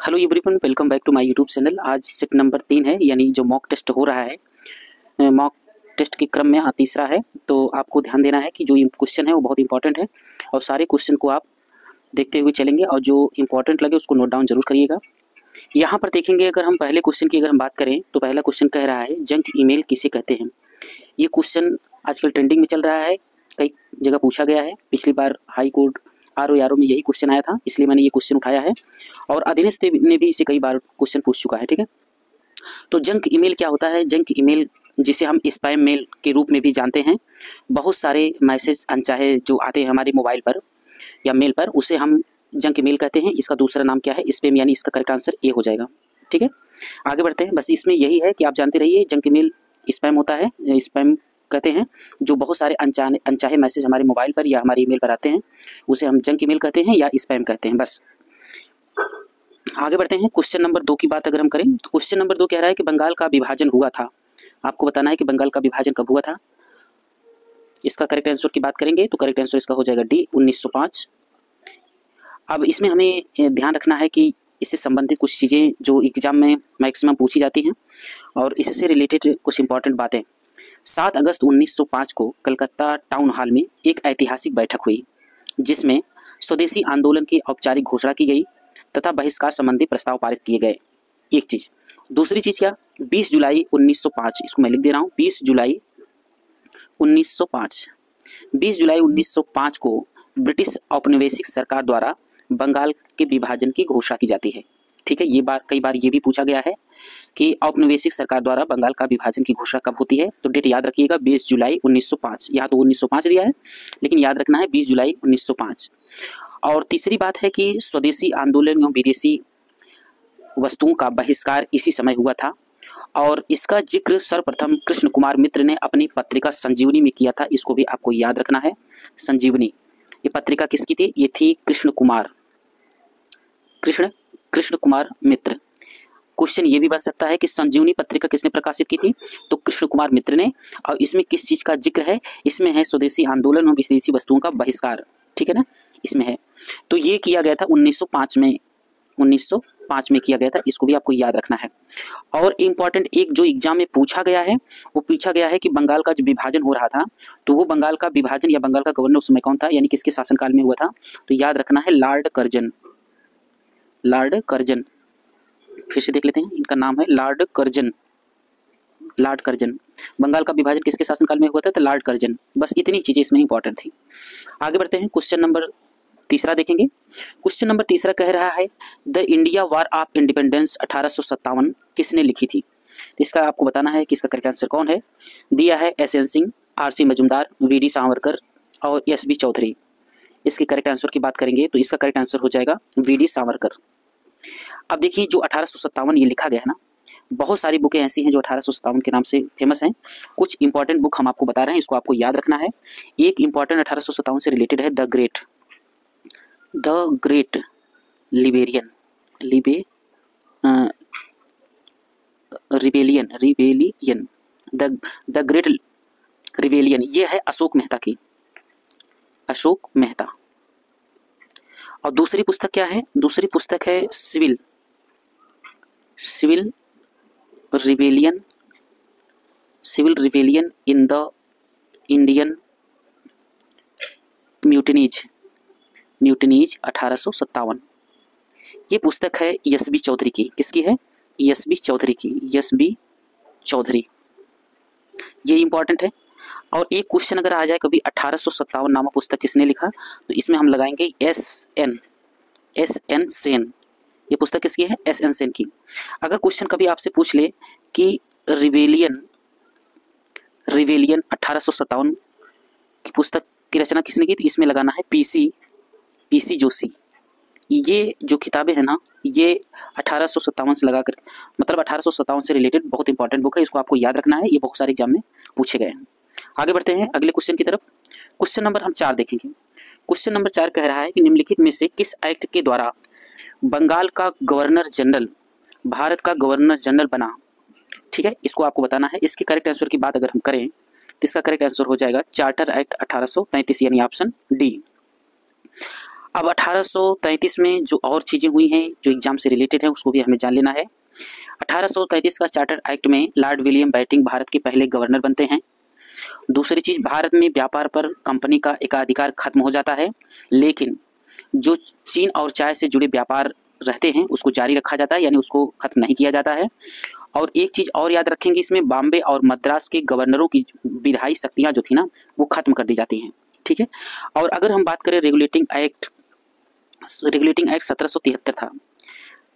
Hello everyone, welcome back to my YouTube channel. आज set number 3 है, यानी जो मॉक टेस्ट हो रहा है, मॉक टेस्ट के क्रम में तीसरा है। तो आपको ध्यान देना है कि जो क्वेश्चन है वो बहुत इंपॉर्टेंट है और सारे क्वेश्चन को आप देखते हुए चलेंगे और जो इंपॉर्टेंट लगे उसको नोट डाउन जरूर करिएगा। यहाँ पर देखेंगे, अगर हम पहले क्वेश्चन की बात करें तो पहला क्वेश्चन कह रहा है जंक ईमेल किसे कहते हैं। ये क्वेश्चन आजकल ट्रेंडिंग में चल रहा है, कई जगह पूछा गया है। पिछली बार हाई कोर्ट आरओ में यही क्वेश्चन आया था, इसलिए मैंने ये क्वेश्चन उठाया है और अधीनस्थ ने भी इसे कई बार क्वेश्चन पूछ चुका है। ठीक है, तो जंक ईमेल क्या होता है? जंक ईमेल, जिसे हम स्पैम मेल के रूप में भी जानते हैं, बहुत सारे मैसेज अनचाहे जो आते हैं हमारे मोबाइल पर या मेल पर, उसे हम जंक ईमेल कहते हैं। इसका दूसरा नाम क्या है? स्पैम, यानी इसका करेक्ट आंसर ए हो जाएगा। ठीक है, आगे बढ़ते हैं। बस इसमें यही है कि आप जानते रहिए, जंक ईमेल स्पैम होता है, स्पैम कहते हैं जो बहुत सारे अनचाहे मैसेज हमारे मोबाइल पर या हमारे ईमेल पर आते हैं, उसे हम जंक ईमेल कहते हैं या स्पैम कहते हैं। बस आगे बढ़ते हैं। क्वेश्चन नंबर 2 की बात अगर हम करें तो क्वेश्चन नंबर 2 कह रहा है कि बंगाल का विभाजन हुआ था। आपको बताना है कि बंगाल का विभाजन कब हुआ था। इसका करेक्ट आंसर की बात करेंगे तो करेक्ट आंसर इसका हो जाएगा डी, 1905। अब इसमें हमें ध्यान रखना है कि इससे संबंधित कुछ चीज़ें जो एग्जाम में मैक्सिमम पूछी जाती हैं और इससे रिलेटेड कुछ इंपॉर्टेंट बातें। 7 अगस्त 1905 को कलकत्ता टाउन हॉल में एक ऐतिहासिक बैठक हुई, जिसमें स्वदेशी आंदोलन की औपचारिक घोषणा की गई तथा बहिष्कार संबंधी प्रस्ताव पारित किए गए। एक चीज़। दूसरी चीज़ क्या? 20 जुलाई 1905, इसको मैं लिख दे रहा हूँ, 20 जुलाई 1905। 20 जुलाई 1905 को ब्रिटिश औपनिवेशिक सरकार द्वारा बंगाल के विभाजन की घोषणा की जाती है। ठीक है, कई बार ये भी पूछा गया है कि औपनिवेशिक सरकार द्वारा बंगाल का विभाजन की घोषणा कब होती है। तो डेट याद रखिएगा, 20 जुलाई 1905। यहाँ तो 1905 दिया है, लेकिन याद रखना है 20 जुलाई 1905। और तीसरी बात है कि स्वदेशी आंदोलन एवं विदेशी वस्तुओं का बहिष्कार इसी समय हुआ था और इसका जिक्र सर्वप्रथम कृष्ण कुमार मित्र ने अपनी पत्रिका संजीवनी में किया था। इसको भी आपको याद रखना है। संजीवनी, ये पत्रिका किसकी थी? ये थी कृष्ण कुमार मित्र। क्वेश्चन ये भी बन सकता है कि संजीवनी पत्रिका किसने प्रकाशित की थी? तो कृष्ण कुमार मित्र ने। और इसमें किस चीज़ का जिक्र है? इसमें है स्वदेशी आंदोलन और विदेशी वस्तुओं का बहिष्कार। ठीक है ना, इसमें है। तो ये किया गया था 1905 में किया गया था। इसको भी आपको याद रखना है। और इम्पॉर्टेंट एक जो एग्जाम में पूछा गया है, वो पूछा गया है कि बंगाल का जो विभाजन हो रहा था, तो वो बंगाल का विभाजन या बंगाल का गवर्नर उस समय कौन था, यानी किसके शासनकाल में हुआ था? तो याद रखना है लॉर्ड कर्जन। फिर से देख लेते हैं, इनका नाम है लॉर्ड कर्जन। बंगाल का विभाजन किसके शासनकाल में हुआ था? तो लॉर्ड कर्जन। बस इतनी चीजें इसमें इंपॉर्टेंट थी। आगे बढ़ते हैं। क्वेश्चन नंबर तीसरा देखेंगे। क्वेश्चन नंबर तीसरा कह रहा है the India war of independence 1857 किसने लिखी थी? तो इसका आपको बताना है कि इसका करेक्ट आंसर कौन है। दिया है S N Singh, R C. Majumdar, V D. Savarkar और एस.बी. चौधरी। इसके करेक्ट आंसर की बात करेंगे तो इसका करेक्ट आंसर हो जाएगा वी.डी. सावरकर। अब देखिए, जो 1857 ये लिखा गया है ना, बहुत सारी बुकें ऐसी हैं जो 1857 के नाम से फेमस हैं। कुछ इंपॉर्टेंट बुक हम आपको बता रहे हैं, इसको आपको याद रखना है। एक इंपॉर्टेंट 1857 से रिलेटेड है the great rebellion, the great rebellion. ये है अशोक मेहता। और दूसरी पुस्तक क्या है? दूसरी पुस्तक है civil rebellion in the Indian mutinies 1857। ये पुस्तक है एस.बी. चौधरी की। किसकी है? एस.बी. चौधरी। ये इंपॉर्टेंट है। और एक क्वेश्चन अगर आ जाए कभी 1857 नामक पुस्तक किसने लिखा, तो इसमें हम लगाएंगे एस.एन. सेन। ये पुस्तक किसकी है? एस.एन. सेन की। अगर क्वेश्चन कभी आपसे पूछ ले कि रिबेलियन 1857 की पुस्तक की रचना किसने की, तो इसमें लगाना है पीसी जोशी। ये जो किताबें हैं ना, ये 1857 से लगाकर, मतलब 1857 से रिलेटेड बहुत इंपॉर्टेंट बुक है। इसको आपको याद रखना है, ये बहुत सारे एग्जाम में पूछे गए हैं। आगे बढ़ते हैं अगले क्वेश्चन की तरफ। क्वेश्चन नंबर हम 4 देखेंगे। क्वेश्चन नंबर 4 कह रहा है कि निम्नलिखित में से किस एक्ट के द्वारा बंगाल का गवर्नर जनरल भारत का गवर्नर जनरल बना? ठीक है, इसको आपको बताना है। इसके करेक्ट आंसर की बात अगर हम करें तो इसका करेक्ट आंसर हो जाएगा चार्टर एक्ट 1833, यानी ऑप्शन डी। अब 1833 में जो और चीज़ें हुई हैं जो एग्जाम से रिलेटेड है उसको भी हमें जान लेना है। 1833 का चार्टर एक्ट में लॉर्ड विलियम बेंटिंक भारत के पहले गवर्नर बनते हैं। दूसरी चीज़, भारत में व्यापार पर कंपनी का एकाधिकार खत्म हो जाता है, लेकिन जो चीन और चाय से जुड़े व्यापार रहते हैं उसको जारी रखा जाता है, यानी उसको खत्म नहीं किया जाता है। और एक चीज़ और याद रखेंगे, इसमें बॉम्बे और मद्रास के गवर्नरों की विधायी शक्तियाँ जो थी ना वो खत्म कर दी जाती हैं, ठीक है। और अगर हम बात करें रेगुलेटिंग एक्ट 1773 था।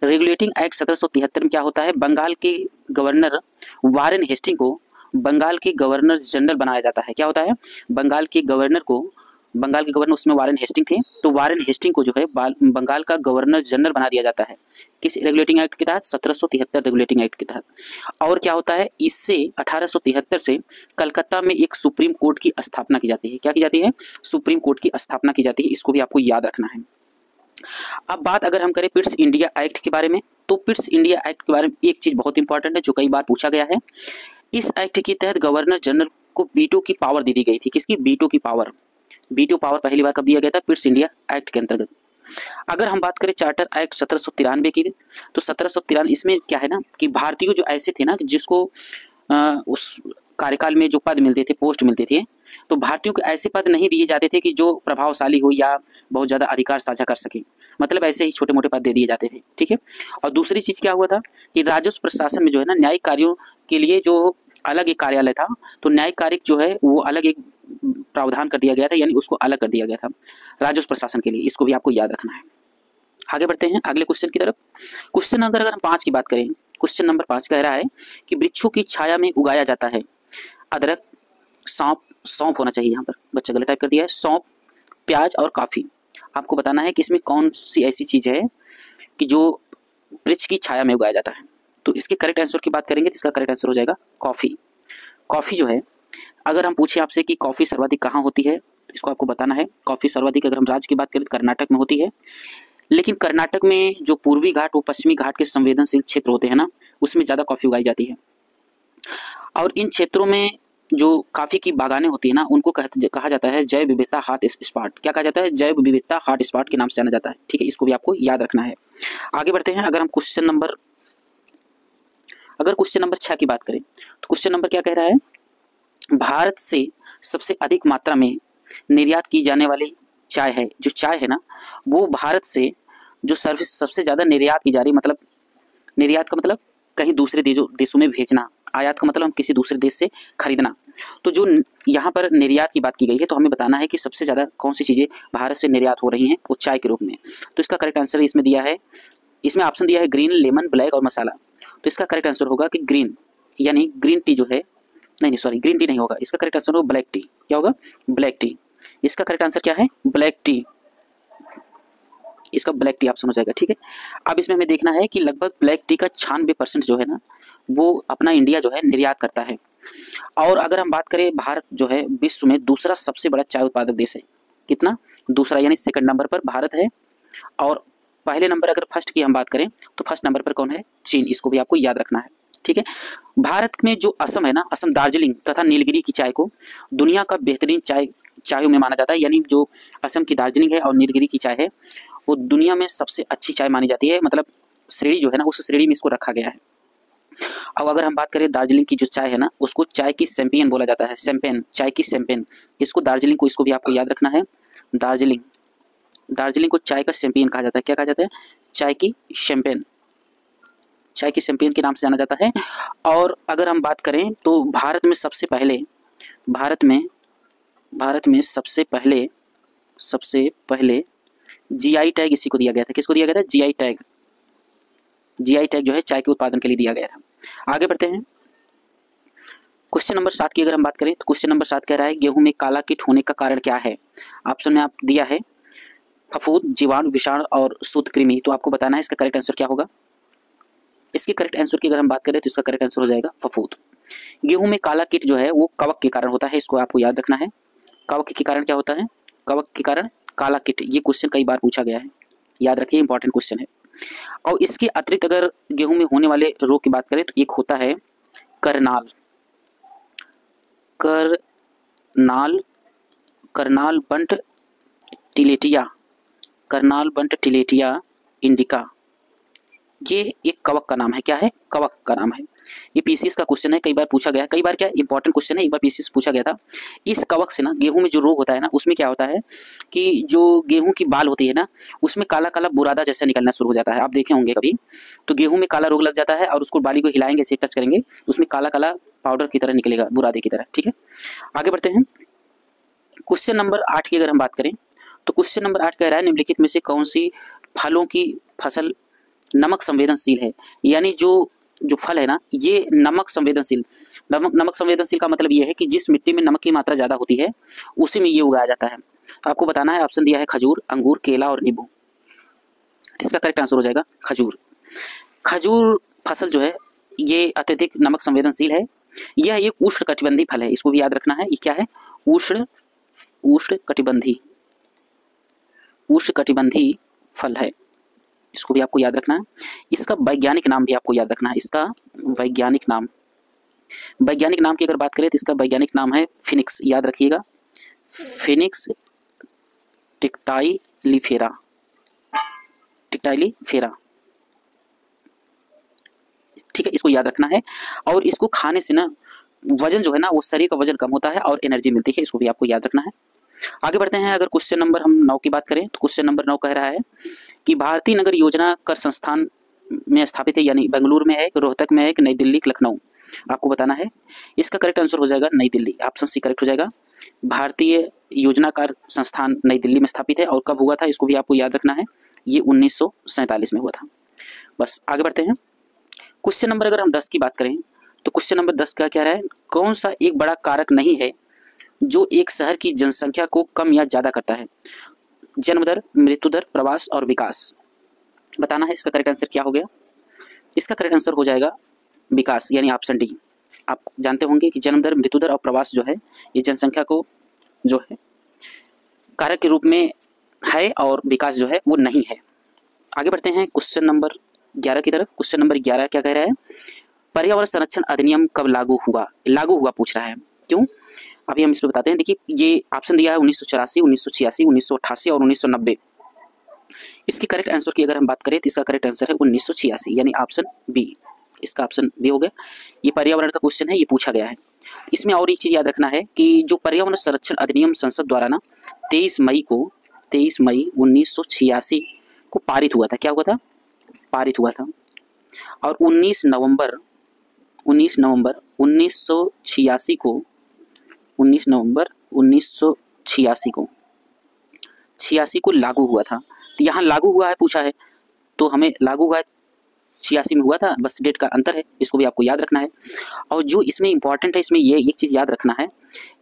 रेगुलेटिंग एक्ट 1773 में क्या होता है, बंगाल के गवर्नर वारेन हेस्टिंग को बंगाल के गवर्नर जनरल बनाया जाता है। क्या होता है, बंगाल के गवर्नर उसमें वारेन हेस्टिंग थे, तो वारेन हेस्टिंग को जो है बंगाल का गवर्नर जनरल बना दिया जाता है। किस रेगुलेटिंग एक्ट के तहत, 1773 रेगुलेटिंग एक्ट के तहत। और क्या होता है, इससे 1873 से कलकत्ता में एक सुप्रीम कोर्ट की स्थापना की जाती है। क्या की जाती है, सुप्रीम कोर्ट की स्थापना की जाती है, इसको भी आपको याद रखना है। अब बात अगर हम करें पिट्स इंडिया एक्ट के बारे में, तो पिट्स इंडिया एक्ट के बारे में एक चीज़ बहुत इंपॉर्टेंट है जो कई बार पूछा गया है। इस एक्ट के तहत गवर्नर जनरल को वीटो की पावर दे दी गई थी। किसकी, वीटो की पावर। वीटो पावर पहली बार कब दिया गया था, पिट्स इंडिया एक्ट के अंतर्गत। अगर हम बात करें चार्टर एक्ट 1793 की, तो 1793 इसमें क्या है ना कि भारतीय जो ऐसे थे ना जिसको उस कार्यकाल में जो पद मिलते थे, पोस्ट मिलते थे, तो भारतीयों को ऐसे पद नहीं दिए जाते थे कि जो प्रभावशाली हो या बहुत ज़्यादा अधिकार साझा कर सके, मतलब ऐसे ही छोटे मोटे पद दे दिए जाते थे, ठीक है। और दूसरी चीज़ क्या हुआ था कि राजस्व प्रशासन में जो है ना न्यायिक कार्यों के लिए जो अलग एक कार्यालय था, तो न्यायिक कार्य जो है वो अलग एक प्रावधान कर दिया गया था, यानी उसको अलग कर दिया गया था राजस्व प्रशासन के लिए। इसको भी आपको याद रखना है। आगे बढ़ते हैं अगले क्वेश्चन की तरफ। क्वेश्चन अगर हम 5 की बात करें, क्वेश्चन नंबर 5 कह रहा है कि वृक्षों की छाया में उगाया जाता है अदरक, सौंफ होना चाहिए, यहाँ पर बच्चा गलत टाइप कर दिया है, सौंफ, प्याज और कॉफ़ी। आपको बताना है कि इसमें कौन सी ऐसी चीज़ है कि जो वृक्ष की छाया में उगाया जाता है। तो इसके करेक्ट आंसर की बात करेंगे तो इसका करेक्ट आंसर हो जाएगा कॉफ़ी। कॉफ़ी जो है, अगर हम पूछें आपसे कि कॉफ़ी सर्वाधिक कहाँ होती है, तो इसको आपको बताना है। कॉफ़ी सर्वाधिक अगर हम राज्य की बात करें तो कर्नाटक में होती है, लेकिन कर्नाटक में जो पूर्वी घाट और पश्चिमी घाट के संवेदनशील क्षेत्र होते हैं ना, उसमें ज़्यादा कॉफ़ी उगाई जाती है। और इन क्षेत्रों में जो कॉफ़ी की बागानें होती है ना, उनको कहा जाता है जैव विविधता हॉट स्पॉट। क्या कहा जाता है, जैव विविधता हॉट स्पॉट के नाम से जाना जाता है, ठीक है। इसको भी आपको याद रखना है। आगे बढ़ते हैं। अगर क्वेश्चन नंबर 6 की बात करें तो क्वेश्चन नंबर क्या कह रहा है, भारत से सबसे अधिक मात्रा में निर्यात की जाने वाली चाय है, जो चाय है ना वो भारत से जो सबसे ज़्यादा निर्यात की जा रही, मतलब निर्यात का मतलब कहीं दूसरे देशों में भेजना, आयात का मतलब हम किसी दूसरे देश से खरीदना। तो जो यहाँ पर निर्यात की बात की गई है, तो हमें बताना है कि सबसे ज़्यादा कौन सी चीज़ें भारत से निर्यात हो रही हैं वो चाय के रूप में। तो इसका करेक्ट आंसर इसमें दिया है, इसमें ऑप्शन दिया है ग्रीन, लेमन, ब्लैक और मसाला। तो इसका करेक्ट आंसर होगा कि ग्रीन, यानी ग्रीन टी जो है, नहीं सॉरी, ग्रीन टी नहीं होगा, इसका करेक्ट आंसर होगा ब्लैक टी। क्या होगा, ब्लैक टी। इसका करेक्ट आंसर क्या है, ब्लैक टी। इसका ब्लैक टी ऑप्शन हो जाएगा, ठीक है। अब इसमें हमें देखना है कि लगभग ब्लैक टी का 96% जो है ना वो अपना इंडिया जो है निर्यात करता है। और अगर हम बात करें, भारत जो है विश्व में दूसरा सबसे बड़ा चाय उत्पादक देश है। कितना, दूसरा, यानी सेकंड नंबर पर भारत है। और पहले नंबर अगर फर्स्ट की हम बात करें तो फर्स्ट नंबर पर कौन है, चीन। इसको भी आपको याद रखना है, ठीक है। भारत में जो असम है ना, असम, दार्जिलिंग तथा नीलगिरी की चाय को दुनिया का बेहतरीन चायों में माना जाता है। यानी जो असम की दार्जिलिंग है और नीलगिरी की चाय है वो दुनिया में सबसे अच्छी चाय मानी जाती है, मतलब श्रेणी जो है ना उस श्रेणी में इसको रखा गया है। अब अगर हम बात करें दार्जिलिंग की जो चाय है ना, उसको चाय की चैंपियन बोला जाता है, चैंपियन, चाय की चैंपियन। इसको दार्जिलिंग को, इसको भी आपको याद रखना है, दार्जिलिंग को चाय का चैंपियन कहा जाता है। क्या कहा जाता है, चाय की चैंपियन, चाय की चैंपियन के नाम से जाना जाता है। और अगर हम बात करें तो भारत में सबसे पहले जीआई टैग इसी को दिया गया था। किसको दिया गया था, जीआई टैग जो है चाय के उत्पादन के लिए दिया गया था। आगे बढ़ते हैं। क्वेश्चन नंबर 7 की अगर हम बात करें तो क्वेश्चन नंबर 7 कह रहा है गेहूं में काला कीट होने का कारण क्या है। ऑप्शन में आप दिया है फफूंद, जीवाणु, विषाणु और शुद्ध कृमि। तो आपको बताना है इसका करेक्ट आंसर क्या होगा। इसके करेक्ट आंसर की अगर हम बात करें तो इसका करेक्ट आंसर हो जाएगा फफूंद। गेहूं में काला कीट जो है वो कवक के कारण होता है, इसको आपको याद रखना है। कवक के कारण क्या होता है, कवक के कारण काला कीट। ये क्वेश्चन कई बार पूछा गया है, याद रखिए, इंपॉर्टेंट क्वेश्चन है। और इसके अतिरिक्त अगर गेहूं में होने वाले रोग की बात करें तो एक होता है करनाल बंट टिलेटिया, कर्नालबंट टिलेटिया इंडिका, ये एक कवक का नाम है। क्या है? कवक का नाम है। ये पीसीएस का क्वेश्चन है, कई बार पूछा गया, कई बार क्या इंपॉर्टेंट क्वेश्चन है, एक बार पीसीएस पूछा गया था। इस कवक से ना गेहूं में जो रोग होता है ना, उसमें क्या होता है कि जो गेहूं की बाल होती है ना, उसमें काला काला बुरादा जैसा निकलना शुरू हो जाता है। आप देखे होंगे कभी, तो गेहूं में काला रोग लग जाता है और उसको बाली को हिलाएंगे, ऐसे टच करेंगे, उसमें काला काला पाउडर की तरह निकलेगा, बुरादे की तरह। ठीक है, आगे बढ़ते हैं। क्वेश्चन नंबर 8 की अगर हम बात करें तो क्वेश्चन नंबर 8 कह रहा है निम्नलिखित में से कौन सी फलों की फसल नमक संवेदनशील है। यानी जो फल है ना, ये नमक संवेदनशील, नमक संवेदनशील का मतलब ये है कि जिस मिट्टी में नमक की मात्रा ज़्यादा होती है उसी में ये उगाया जाता है। तो आपको बताना है, ऑप्शन दिया है खजूर, अंगूर, केला और नींबू। इसका करेक्ट आंसर हो जाएगा खजूर। खजूर फसल जो है ये अत्यधिक नमक संवेदनशील है। यह एक उष्णकटिबंधीय फल है, इसको भी याद रखना है। ये क्या है? उष्णकटिबंधीय फल है, इसको भी आपको याद रखना है। इसका वैज्ञानिक नाम भी आपको याद रखना है। इसका वैज्ञानिक नाम की अगर बात करें तो इसका वैज्ञानिक नाम है फिनिक्स, याद रखिएगा, फिनिक्स टिक्टाइलिफेरा। ठीक है, इसको याद रखना है। और इसको खाने से ना वजन जो है ना, वो शरीर का वजन कम होता है और एनर्जी मिलती है, इसको भी आपको याद रखना है। आगे बढ़ते हैं। अगर क्वेश्चन नंबर हम 9 की बात करें तो क्वेश्चन नंबर 9 कह रहा है कि भारतीय नगर योजना कर संस्थान में स्थापित है, यानी बेंगलुरु में है, रोहतक में है, कि नई दिल्ली, लखनऊ। आपको बताना है। इसका करेक्ट आंसर हो जाएगा नई दिल्ली, ऑप्शन सी करेक्ट हो जाएगा। भारतीय योजनाकार संस्थान नई दिल्ली में स्थापित है और कब हुआ था इसको भी आपको याद रखना है, ये 1947 में हुआ था। बस आगे बढ़ते हैं। क्वेश्चन नंबर अगर हम 10 की बात करें तो क्वेश्चन नंबर 10 का क्या है, कौन सा एक बड़ा कारक नहीं है जो एक शहर की जनसंख्या को कम या ज़्यादा करता है? जन्म दर, मृत्यु दर, प्रवास और विकास। बताना है, इसका करेक्ट आंसर क्या हो गया? इसका करेक्ट आंसर हो जाएगा विकास, यानी ऑप्शन डी। आप जानते होंगे कि जन्म दर, मृत्यु दर और प्रवास जो है ये जनसंख्या को जो है कारक के रूप में है और विकास जो है वो नहीं है। आगे बढ़ते हैं क्वेश्चन नंबर 11 की तरफ। क्वेश्चन नंबर 11 क्या कह रहा है, पर्यावरण संरक्षण अधिनियम कब लागू हुआ पूछ रहा है। क्यों? अभी हम इसमें बताते हैं। देखिए, ये ऑप्शन दिया है 1984, 1986, 1988 और 1990। इसकी करेक्ट आंसर की अगर हम बात करें तो इसका करेक्ट आंसर है 1986, यानी ऑप्शन बी। इसका ऑप्शन बी हो गया। ये पर्यावरण का क्वेश्चन है, ये पूछा गया है। इसमें और एक चीज़ याद रखना है कि जो पर्यावरण संरक्षण अधिनियम संसद द्वारा ना 23 मई 1986 को पारित हुआ था। क्या हुआ था? पारित हुआ था। और 19 नवंबर 1986 को 86 को लागू हुआ था। तो यहाँ लागू हुआ है पूछा है, तो हमें लागू हुआ है 86 में हुआ था, बस डेट का अंतर है, इसको भी आपको याद रखना है। और जो इसमें इंपॉर्टेंट है, इसमें ये एक चीज़ याद रखना है,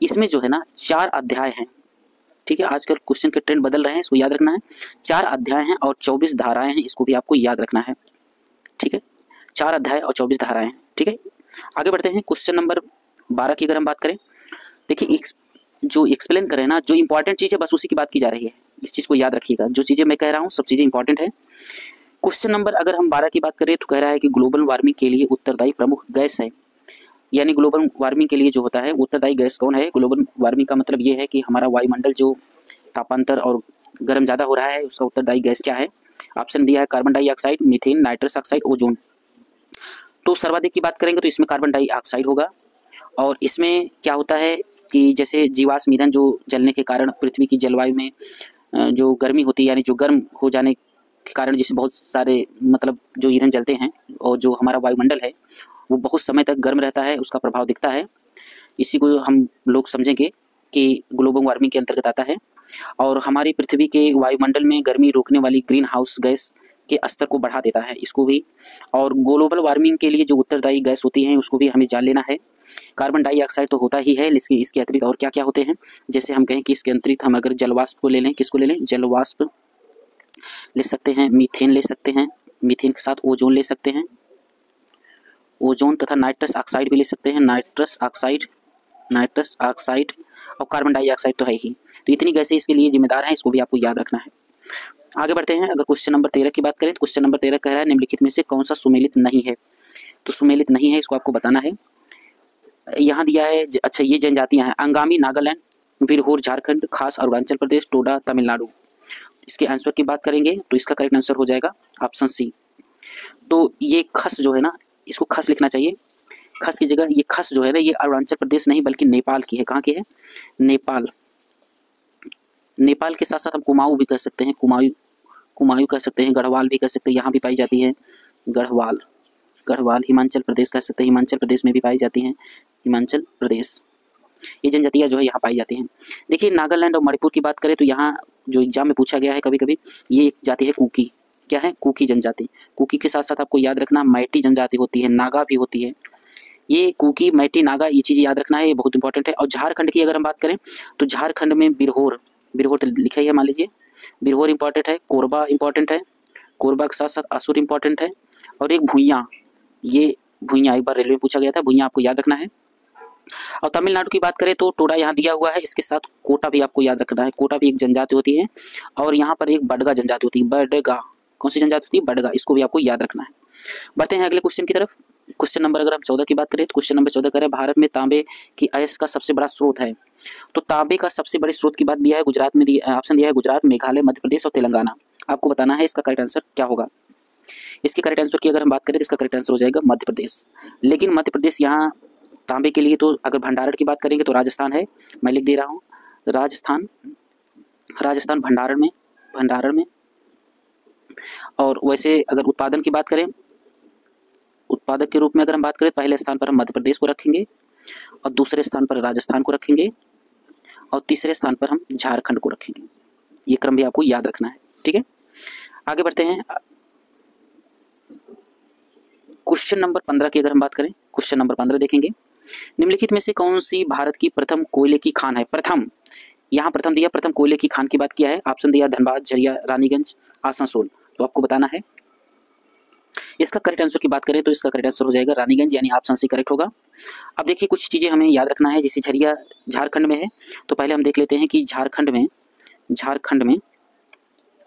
इसमें जो है ना 4 अध्याय हैं। ठीक है, आजकल क्वेश्चन के ट्रेंड बदल रहे हैं, इसको याद रखना है। 4 अध्याय हैं और 24 धाराएं हैं, इसको भी आपको याद रखना है। ठीक है, 4 अध्याय और 24 धाराएं हैं। ठीक है, आगे बढ़ते हैं। क्वेश्चन नंबर 12 की अगर हम बात करें, देखिए जो एक्सप्लेन करें ना, जो इंपॉर्टेंट चीज़ है बस उसी की बात की जा रही है, इस चीज़ को याद रखिएगा। जो चीज़ें मैं कह रहा हूँ सब चीज़ें इंपॉर्टेंट है। क्वेश्चन नंबर अगर हम 12 की बात करें तो कह रहा है कि ग्लोबल वार्मिंग के लिए उत्तरदायी प्रमुख गैस है, यानी ग्लोबल वार्मिंग के लिए जो होता है उत्तरदायी गैस कौन है। ग्लोबल वार्मिंग का मतलब ये है कि हमारा वायुमंडल जो तापांतर और गर्म ज़्यादा हो रहा है, उसका उत्तरदायी गैस क्या है। ऑप्शन दिया है carbon dioxide, methane, nitrous oxide, ozone. तो सर्वाधिक की बात करेंगे तो इसमें कार्बन डाइऑक्साइड होगा। और इसमें क्या होता है कि जैसे जीवाश्म ईंधन जो जलने के कारण पृथ्वी की जलवायु में जो गर्मी होती है, यानी जो गर्म हो जाने के कारण जिससे बहुत सारे मतलब जो ईंधन जलते हैं और जो हमारा वायुमंडल है वो बहुत समय तक गर्म रहता है, उसका प्रभाव दिखता है। इसी को हम लोग समझेंगे कि ग्लोबल वार्मिंग के अंतर्गत आता है। और हमारी पृथ्वी के वायुमंडल में गर्मी रोकने वाली ग्रीन हाउस गैस के स्तर को बढ़ा देता है, इसको भी। और ग्लोबल वार्मिंग के लिए जो उत्तरदायी गैस होती हैं उसको भी हमें जान लेना है। कार्बन डाइऑक्साइड तो होता ही है, लेकिन इसके अतिरिक्त और क्या क्या होते हैं। जैसे हम कहें कि इसके अतिरिक्त हम अगर जलवाष्प को ले लें, किसको ले लें, जलवाष्प ले सकते हैं, मीथेन ले सकते हैं, मीथेन के साथ ओजोन ले सकते हैं, ओजोन तथा नाइट्रस ऑक्साइड भी ले सकते हैं, नाइट्रस ऑक्साइड और कार्बन डाइऑक्साइड तो है ही। तो इतनी गैसें इसके लिए जिम्मेदार हैं, इसको भी आपको याद रखना है। आगे बढ़ते हैं। अगर क्वेश्चन नंबर 13 की बात करें तो क्वेश्चन नंबर 13 कह रहा है निम्नलिखित में से कौन सा सुमेलित नहीं है। तो सुमेलित नहीं है, इसको आपको बताना है। यहाँ दिया है, अच्छा ये जनजातियाँ हैं, अंगामी नागालैंड, बिरहोर झारखंड, खास अरुणाचल प्रदेश, टोडा तमिलनाडु। इसके आंसर की बात करेंगे तो इसका करेक्ट आंसर हो जाएगा ऑप्शन सी। तो ये खस जो है ना, इसको खस लिखना चाहिए। खस की जगह ये खस जो है ना, ये अरुणाचल प्रदेश नहीं बल्कि नेपाल की है। कहाँ की है? नेपाल। नेपाल के साथ साथ हम कुमाऊँ भी कह सकते हैं, कुमायूं कह सकते हैं, गढ़वाल भी कह सकते हैं, यहाँ भी पाई जाती है गढ़वाल। हिमाचल प्रदेश कह सकते हैं, हिमाचल प्रदेश में भी पाई जाती हैं, हिमाचल प्रदेश। ये जनजातियाँ जो है यहाँ पाई जाती हैं। देखिए नागालैंड और मणिपुर की बात करें तो यहाँ जो एग्जाम में पूछा गया है कभी कभी, ये एक जाति है कुकी। क्या है? कुकी जनजाति। कुकी के साथ साथ आपको याद रखना मैटी जनजाति होती है, नागा भी होती है। ये कुकी, मैटी, नागा, ये चीज़ें याद रखना है, ये बहुत इंपॉर्टेंट है। और झारखंड की अगर हम बात करें तो झारखंड में बिरहोर तो लिखा ही है, मान लीजिए बिरहोर इंपॉर्टेंट है, कोरबा इंपॉर्टेंट है, कोरबा के साथ साथ असुर इंपॉर्टेंट है, और एक भुइयाँ, ये भुइयाँ एक बार रेलवे में पूछा गया था, भुइयाँ आपको याद रखना है। और तमिलनाडु की बात करें तो टोडा यहाँ दिया हुआ है, इसके साथ कोटा भी आपको याद रखना है। कोटा भी एक जनजाति होती है, और यहाँ पर एक बडगा जनजाति होती है। बडगा कौन सी जनजाति होती है? बडगा, इसको भी आपको याद रखना है। बढ़ते हैं अगले क्वेश्चन की तरफ। क्वेश्चन नंबर अगर हम 14 की बात करें तो क्वेश्चन नंबर 14 कह रहे हैं भारत में तांबे की अयस्क का सबसे बड़ा स्रोत है। तो तांबे का सबसे बड़े स्रोत की बात दिया है, गुजरात में ऑप्शन दिया है गुजरात, मेघालय, मध्य प्रदेश और तेलंगाना। आपको बताना है इसका करेक्ट आंसर क्या होगा। इसके करेक्ट आंसर की अगर हम बात करें तो इसका करेक्ट आंसर हो जाएगा मध्य प्रदेश। लेकिन मध्य प्रदेश यहाँ तांबे के लिए तो अगर भंडारण की बात करेंगे तो राजस्थान है, मैं लिख दे रहा हूँ राजस्थान भंडारण में। और वैसे अगर उत्पादन की बात करें, उत्पादक के रूप में अगर हम बात करें पहले स्थान पर हम मध्य प्रदेश को रखेंगे, और दूसरे स्थान पर राजस्थान को रखेंगे, और तीसरे स्थान पर हम झारखंड को रखेंगे। ये क्रम भी आपको याद रखना है, ठीक है। आगे बढ़ते हैं। क्वेश्चन नंबर 15 की अगर हम बात करें, क्वेश्चन नंबर 15 देखेंगे। निम्नलिखित में से कौन सी भारत की प्रथम कोयले की खान है? प्रथम, यहाँ प्रथम दिया, प्रथम कोयले की खान की बात किया है। ऑप्शन दिया धनबाद, झरिया, रानीगंज, आसनसोल। तो आपको बताना है इसका करेक्ट आंसर की बात करें तो इसका करेक्ट आंसर हो जाएगा रानीगंज, यानी ऑप्शन सी करेक्ट होगा। अब देखिए कुछ चीज़ें हमें याद रखना है, जैसे झरिया झारखंड में है, तो पहले हम देख लेते हैं कि झारखंड में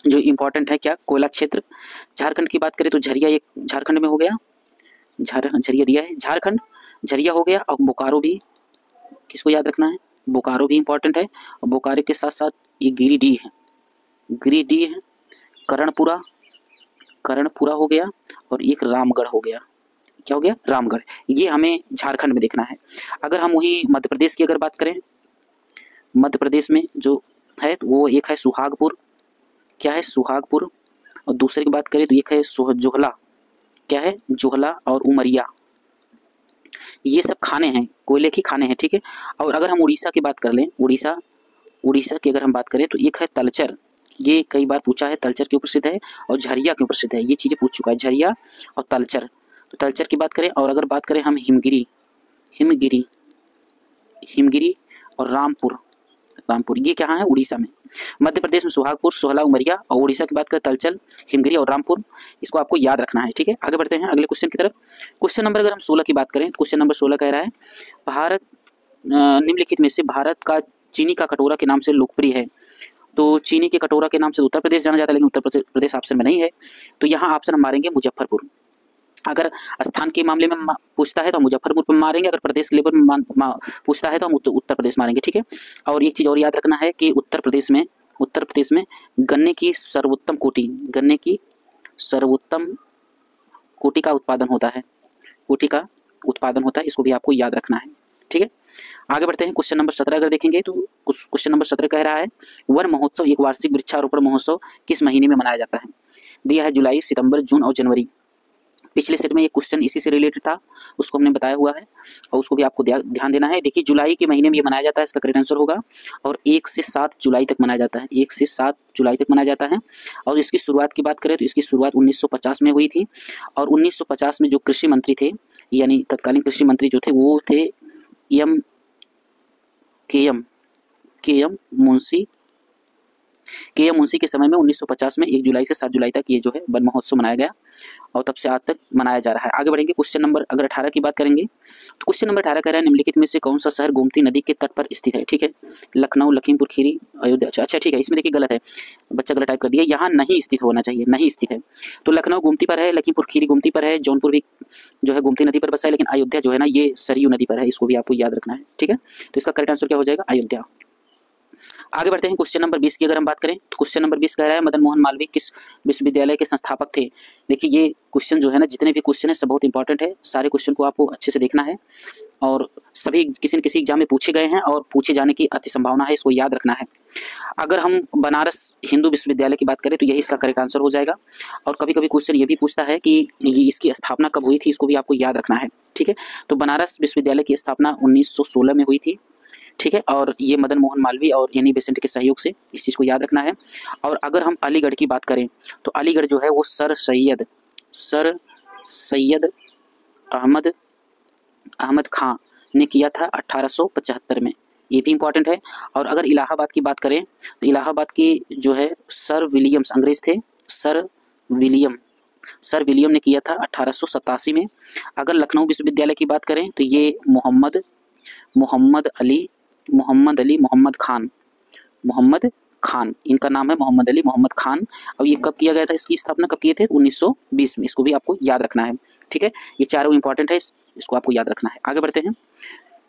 जो इम्पोर्टेंट है क्या, कोयला क्षेत्र। झारखंड की बात करें तो झरिया एक झारखंड में हो गया, झरिया दिया है, झारखंड झरिया हो गया। और बोकारो भी, किसको याद रखना है? बोकारो भी इंपॉर्टेंट है। और बोकारो के साथ साथ ये गिरिडीह है, करणपुरा हो गया, और एक रामगढ़ हो गया। क्या हो गया? रामगढ़। ये हमें झारखंड में देखना है। अगर हम वही मध्य प्रदेश की अगर बात करें, मध्य प्रदेश में जो है वो एक है सुहागपुर। क्या है? सुहागपुर। और दूसरे की बात करें तो एक है जोहला। क्या है? जोहला और उमरिया। ये सब खाने हैं, कोयले की खाने हैं, ठीक है। और अगर हम उड़ीसा की बात कर लें, उड़ीसा की अगर हम बात करें तो एक है तलचर। ये कई बार पूछा है, तलचर क्यों प्रसिद्ध है और झरिया क्यों प्रसिद्ध है, ये चीज़ें पूछ चुका है, झरिया और तलचर। तो तलचर की बात करें, और अगर बात करें हम हिमगिरी और रामपुर, ये कहाँ है? उड़ीसा में। मध्य प्रदेश में सुहागपुर, सोहला, उमरिया, और उड़ीसा की बात करें तलचर, हिमगिरी और रामपुर। इसको आपको याद रखना है, ठीक है। आगे बढ़ते हैं अगले क्वेश्चन की तरफ। क्वेश्चन नंबर अगर हम 16 की बात करें तो क्वेश्चन नंबर 16 कह रहा है भारत निम्नलिखित में से भारत का चीनी का कटोरा के नाम से लोकप्रिय है। तो चीनी के कटोरा के नाम से उत्तर प्रदेश जाना जाता है, लेकिन उत्तर प्रदेश ऑप्शन में नहीं है, तो यहाँ ऑप्शन हम मारेंगे मुजफ्फरपुर। अगर स्थान के मामले में पूछता है तो हम मुजफ्फरपुर पर मारेंगे, अगर प्रदेश के लेवल में पूछता है तो हम उत्तर प्रदेश मारेंगे, ठीक है। और एक चीज़ और याद रखना है कि उत्तर प्रदेश में गन्ने की सर्वोत्तम कोटि का उत्पादन होता है, इसको भी आपको याद रखना है, ठीक है। आगे बढ़ते हैं। क्वेश्चन नंबर 17 अगर देखेंगे तो क्वेश्चन नंबर 17 कह रहा है वन महोत्सव, एक वार्षिक वृक्षारोपण महोत्सव किस महीने में मनाया जाता है? दिया है जुलाई, सितंबर, जून और जनवरी। पिछले सेट में ये क्वेश्चन इसी से रिलेटेड था, उसको हमने बताया हुआ है, और उसको भी आपको ध्यान देना है। देखिए जुलाई के महीने में ये मनाया जाता है, इसका करेक्ट आंसर होगा। और 1 से 7 जुलाई तक मनाया जाता है, 1 से 7 जुलाई तक मनाया जाता है। और इसकी शुरुआत की बात करें तो इसकी शुरुआत 1950 में हुई थी। और 1950 में जो कृषि मंत्री थे, यानी तत्कालीन कृषि मंत्री जो थे वो थे के एम मुंशी के समय में 1950 में 1 जुलाई से 7 जुलाई तक ये जो है वन महोत्सव मनाया गया, और तब से आज तक मनाया जा रहा है। आगे बढ़ेंगे। क्वेश्चन नंबर अगर 18 की बात करेंगे तो क्वेश्चन नंबर 18 कह रहा है निम्नलिखित में से कौन सा शहर गोमती नदी के तट पर स्थित है? ठीक है, लखनऊ, लखीमपुर खीरी, अयोध्या। अच्छा ठीक है, इसमें देखिए गलत है, बच्चा गलत टाइप कर दिया, यहाँ नहीं स्थित होना चाहिए, नहीं स्थित है। तो लखनऊ गोमती पर है, लखीमपुर खीरी गोमती पर है, जौनपुर भी जो है गोमती नदी पर बसा है, लेकिन अयोध्या जो है ना ये सरयू नदी पर है, इसको भी आपको याद रखना है, ठीक है। तो इसका करेक्ट आंसर क्या हो जाएगा? अयोध्या। आगे बढ़ते हैं क्वेश्चन नंबर 20 की अगर हम बात करें तो क्वेश्चन नंबर 20 कह रहा है मदन मोहन मालवीय किस विश्वविद्यालय के संस्थापक थे। देखिए ये क्वेश्चन जो है ना, जितने भी क्वेश्चन है सब बहुत इंपॉर्टेंट है, सारे क्वेश्चन को आपको अच्छे से देखना है और सभी किसी न किसी एग्जाम में पूछे गए हैं और पूछे जाने की अति संभावना है, इसको याद रखना है। अगर हम बनारस हिंदू विश्वविद्यालय की बात करें तो यही इसका करेक्ट आंसर हो जाएगा। और कभी कभी क्वेश्चन ये भी पूछता है कि ये इसकी स्थापना कब हुई थी, इसको भी आपको याद रखना है। ठीक है, तो बनारस विश्वविद्यालय की स्थापना 1916 में हुई थी। ठीक है, और ये मदन मोहन मालवीय और एनी बेसेंट के सहयोग से, इस चीज़ को याद रखना है। और अगर हम अलीगढ़ की बात करें तो अलीगढ़ जो है वो सर सैयद अहमद खां ने किया था 1875 में, ये भी इंपॉर्टेंट है। और अगर इलाहाबाद की बात करें तो इलाहाबाद की जो है सर विलियम्स अंग्रेज थे, सर विलियम ने किया था 1887 में। अगर लखनऊ विश्वविद्यालय की बात करें तो ये मोहम्मद खान, इनका नाम है मोहम्मद अली मोहम्मद खान। अब ये कब किया गया था, इसकी स्थापना कब किए थे, 1920 में, इसको भी आपको याद रखना है। ठीक है, ये चारों इंपॉर्टेंट है, इसको आपको याद रखना है। आगे बढ़ते हैं,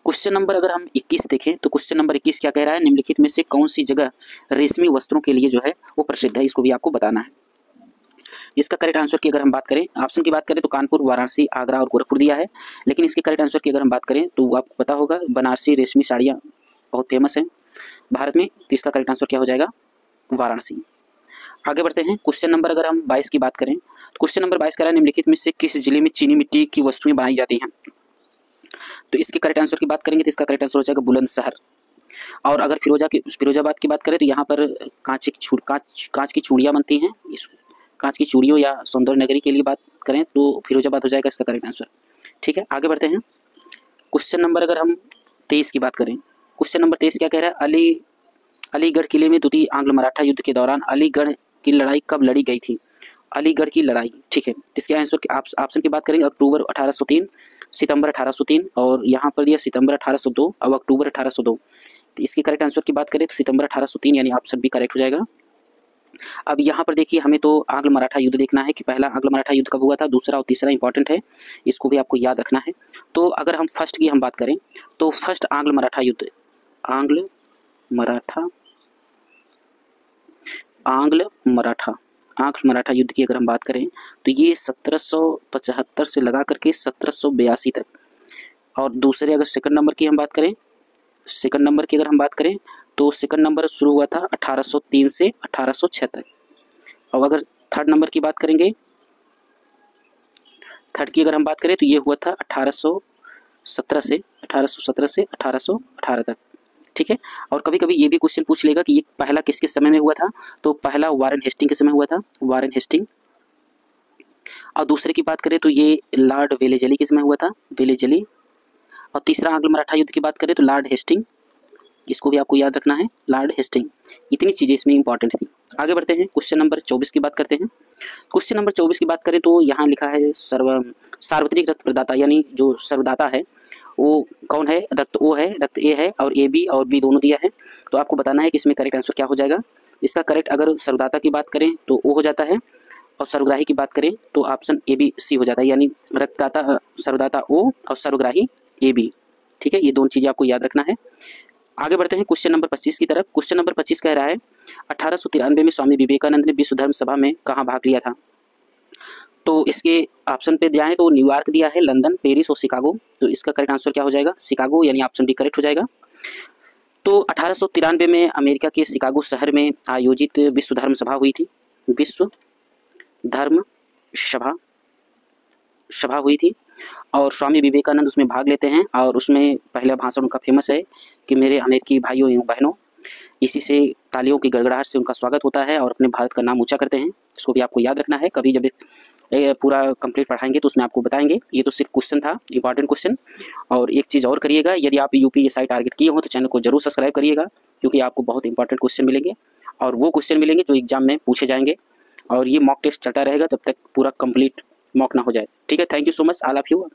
क्वेश्चन नंबर अगर हम 21 देखें तो क्वेश्चन नंबर 21 क्या कह रहा है, निम्नलिखित में से कौन सी जगह रेशमी वस्त्रों के लिए जो है वो प्रसिद्ध है, इसको भी आपको बताना है। इसका करेक्ट आंसर की अगर हम बात करें, ऑप्शन की बात करें तो कानपुर, वाराणसी, आगरा और गोरखपुर दिया है, लेकिन इसके करेक्ट आंसर की अगर हम बात करें तो आपको पता होगा बनारसी रेशमी साड़ियाँ बहुत फेमस हैं भारत में, तो इसका करेक्ट आंसर क्या हो जाएगा, वाराणसी। आगे बढ़ते हैं, क्वेश्चन नंबर अगर हम 22 की बात करें तो क्वेश्चन नंबर 22 कह रहा है निम्नलिखित में से किस जिले में चीनी मिट्टी की वस्तुएं बनाई जाती हैं। तो इसके करेक्ट आंसर की बात करेंगे तो इसका करेक्ट आंसर हो जाएगा बुलंदशहर। और अगर फिरोजाबाद की बात करें तो यहाँ पर कांच की चूड़ियाँ बनती हैं, इस कांच की चूड़ियों या सौंदर्य नगरी के लिए बात करें तो फिरोजाबाद हो जाएगा इसका करेक्ट आंसर। ठीक है, आगे बढ़ते हैं, क्वेश्चन नंबर अगर हम 23 की बात करें, क्वेश्चन नंबर 23 क्या कह रहा है, अलीगढ़ किले में द्वितीय आंग्ल मराठा युद्ध के दौरान अलीगढ़ की लड़ाई कब लड़ी गई थी, अलीगढ़ की लड़ाई। ठीक है, इसके आंसर ऑप्शन की बात करेंगे अक्टूबर 1803, सितंबर 1803 और यहाँ पर दिया सितंबर 1802 और अक्टूबर 1802। तो इसके करेक्ट आंसर की बात करें तो सितंबर 1803 यानी ऑप्शन भी करेक्ट हो जाएगा। अब यहाँ पर देखिए हमें तो आंग्ल मराठा युद्ध देखना है कि पहला आंग्ल मराठा युद्ध कब हुआ था, दूसरा और तीसरा इंपॉर्टेंट है, इसको भी आपको याद रखना है। तो अगर हम फर्स्ट की हम बात करें तो फर्स्ट आंग्ल मराठा युद्ध की अगर हम बात करें तो ये 1775 से लगा करके 1782 तक। और दूसरे अगर सेकंड नंबर की अगर हम बात करें तो सेकंड नंबर शुरू हुआ था 1803 से 1806 तक। और अगर थर्ड नंबर की बात करेंगे, थर्ड की अगर हम बात करें तो ये हुआ था 1817 से 1818 तक। ठीक है, और कभी कभी ये भी क्वेश्चन पूछ लेगा कि ये पहला किसके समय में हुआ था, तो पहला वारेन हेस्टिंग के समय हुआ था, वारेन हेस्टिंग। और दूसरे की बात करें तो ये लॉर्ड वेलेजली के समय हुआ था, वेलेजली। और तीसरा आंग्ल मराठा युद्ध की बात करें तो लॉर्ड हेस्टिंग, इसको भी आपको याद रखना है, लॉर्ड हेस्टिंग। इतनी चीज़ें इसमें इंपॉर्टेंट थी। आगे बढ़ते हैं, क्वेश्चन नंबर 24 की बात करते हैं। क्वेश्चन नंबर 24 की बात करें तो यहाँ लिखा है सार्वत्रिक रक्त प्रदाता, यानी जो सर्वदाता है वो कौन है, रक्त ओ है, रक्त ए है और ए बी और बी दोनों दिया है। तो आपको बताना है कि इसमें करेक्ट आंसर क्या हो जाएगा। इसका करेक्ट अगर सर्वदाता की बात करें तो ओ हो जाता है और सर्वग्राही की बात करें तो ऑप्शन ए बी सी हो जाता है, यानी रक्तदाता सर्वदाता ओ और सर्वग्राही ए बी। ठीक है, ये दोनों चीज़ें आपको याद रखना है। आगे बढ़ते हैं क्वेश्चन नंबर 25 की तरफ। क्वेश्चन नंबर 25 कह रहा है 1893 में स्वामी विवेकानंद ने विश्व धर्म सभा में कहाँ भाग लिया था। तो इसके ऑप्शन पे जाएं तो न्यूयॉर्क दिया है, लंदन, पेरिस और शिकागो। तो इसका करेक्ट आंसर क्या हो जाएगा, शिकागो, यानी ऑप्शन डी करेक्ट हो जाएगा। तो 1893 में अमेरिका के शिकागो शहर में आयोजित विश्व धर्म सभा हुई थी, विश्व धर्म सभा हुई थी और स्वामी विवेकानंद उसमें भाग लेते हैं। और उसमें पहला भाषण उनका फेमस है कि मेरे अमेरिकी भाइयों एवं बहनों, इसी से तालियों की गड़गड़ाहट से उनका स्वागत होता है और अपने भारत का नाम ऊंचा करते हैं। इसको भी आपको याद रखना है, कभी जब पूरा कंप्लीट पढ़ाएंगे तो उसमें आपको बताएंगे। ये तो सिर्फ क्वेश्चन था, इंपॉर्टेंट क्वेश्चन। और एक चीज़ और करिएगा, यदि आप UPSI टारगेट किए हो तो चैनल को जरूर सब्सक्राइब करिएगा, क्योंकि आपको बहुत इंपॉर्टेंट क्वेश्चन मिलेंगे और वो क्वेश्चन मिलेंगे जो एग्जाम में पूछे जाएंगे। और ये मॉक टेस्ट चलता रहेगा जब तक पूरा कंप्लीट मॉक ना हो जाए। ठीक है, thank you so much all of you.